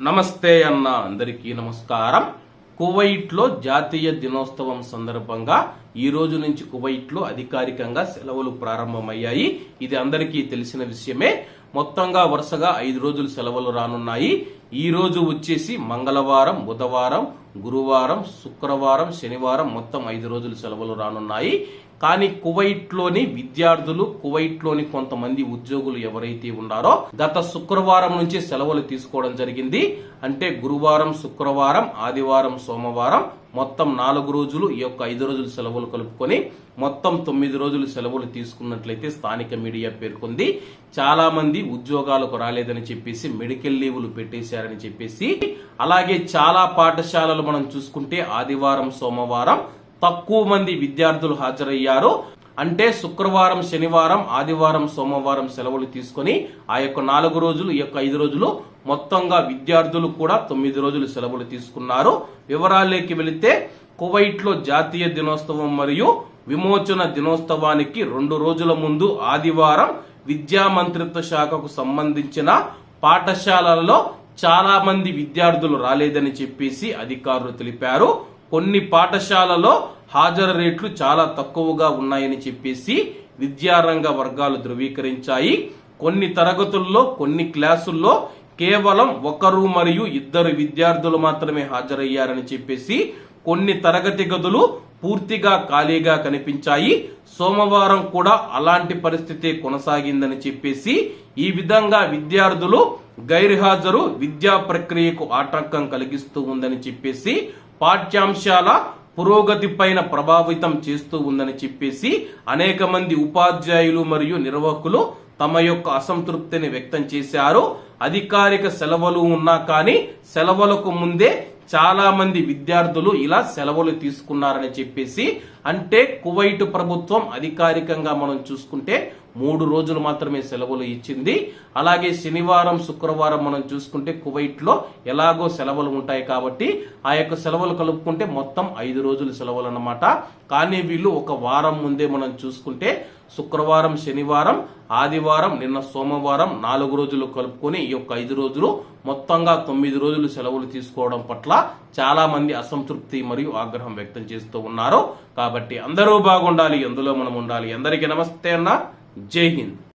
నమస్తే అన్న అందరికీ నమస్కారం. కువైట్లో జాతీయ దినోత్సవం సందర్భంగా ఈ రోజు నుంచి కువైట్లో అధికారికంగా సెలవులు ప్రారంభమయ్యాయి. ఇది అందరికీ తెలిసిన విషయమే. మొత్తంగా వరుసగా 5 రోజులు సెలవులు రానున్నాయి. ఈ రోజు వచ్చేసి మంగళవారం, బుధవారం, గురువారం, శుక్రవారం, శనివారం మొత్తం 5 రోజులు సెలవులు రానున్నాయి. కానీ కువైట్లోని విద్యార్థులు, కువైట్లోని కొంతమంది ఉద్యోగులు ఎవరైతే ఉన్నారో గత శుక్రవారం నుంచి సెలవులు తీసుకోవడం జరిగింది. అంటే గురువారం, శుక్రవారం, ఆదివారం, సోమవారం మొత్తం 4 రోజులు ఈ యొక్క 5 రోజులు సెలవులు కలుపుకొని మొత్తం 9 రోజులు సెలవులు తీసుకున్నట్లయితే స్థానిక మీడియా పేర్కొంది. చాలా మంది ఉద్యోగాలకు రాలేదని చెప్పేసి మెడికల్ లీవులు పెట్టేశారని చెప్పేసి, అలాగే చాలా పాఠశాలలు మనం చూసుకుంటే ఆదివారం, సోమవారం తక్కువ మంది విద్యార్థులు హాజరయ్యారు. అంటే శుక్రవారం, శనివారం, ఆదివారం, సోమవారం సెలవులు తీసుకొని ఆ యొక్క 4 రోజులు ఈ యొక్క 5 రోజులు మొత్తంగా విద్యార్థులు కూడా 9 రోజులు సెలవులు తీసుకున్నారు. వివరాల్లోకి వెళితే కువైట్లో జాతీయ దినోత్సవం మరియు విమోచన దినోత్సవానికి 2 రోజుల ముందు ఆదివారం విద్యా మంత్రిత్వ శాఖకు సంబంధించిన పాఠశాలలలో చాలా మంది విద్యార్థులు రాలేదని చెప్పేసి అధికారులు తెలిపారు. కొన్ని పాఠశాలలో హాజరు రేట్లు చాలా తక్కువగా ఉన్నాయని చెప్పేసి విద్యారంగ వర్గాలు ధృవీకరించాయి. కొన్ని తరగతుల్లో, కొన్ని క్లాసుల్లో కేవలం 1 మరియు 2 విద్యార్థులు మాత్రమే హాజరయ్యారని చెప్పేసి కొన్ని తరగతి గదులు పూర్తిగా ఖాళీగా కనిపించాయి. సోమవారం కూడా అలాంటి పరిస్థితి కొనసాగిందని చెప్పేసి ఈ విధంగా విద్యార్థులు గైర్హాజరు విద్యా ప్రక్రియకు ఆటంకం కలిగిస్తూ ఉందని చెప్పేసి, పాఠ్యాంశాల పురోగతి పైన ప్రభావితం చేస్తూ ఉందని చెప్పేసి అనేక మంది ఉపాధ్యాయులు మరియు నిర్వాహకులు తమ యొక్క అసంతృప్తిని వ్యక్తం చేశారు. అధికారిక సెలవులు ఉన్నా కానీ సెలవులకు ముందే చాలా మంది విద్యార్థులు ఇలా సెలవులు తీసుకున్నారని చెప్పేసి, అంటే కువైట్ ప్రభుత్వం అధికారికంగా మనం చూసుకుంటే 3 రోజులు మాత్రమే సెలవులు ఇచ్చింది. అలాగే శనివారం, శుక్రవారం మనం చూసుకుంటే కువైట్లో ఎలాగో సెలవులు ఉంటాయి కాబట్టి ఆ యొక్క సెలవులు కలుపుకుంటే మొత్తం 5 రోజులు సెలవులు అన్నమాట. కానీ వీళ్ళు ఒక వారం ముందే మనం చూసుకుంటే శుక్రవారం, శనివారం, ఆదివారం, నిన్న సోమవారం 4 రోజులు కలుపుకొని ఈ యొక్క 5 రోజులు మొత్తంగా 9 రోజులు సెలవులు తీసుకోవడం పట్ల చాలా మంది అసంతృప్తి మరియు ఆగ్రహం వ్యక్తం చేస్తూ ఉన్నారు. కాబట్టి అందరూ బాగుండాలి, అందులో మనం ఉండాలి. అందరికీ నమస్తే అన్న, జై హింద్.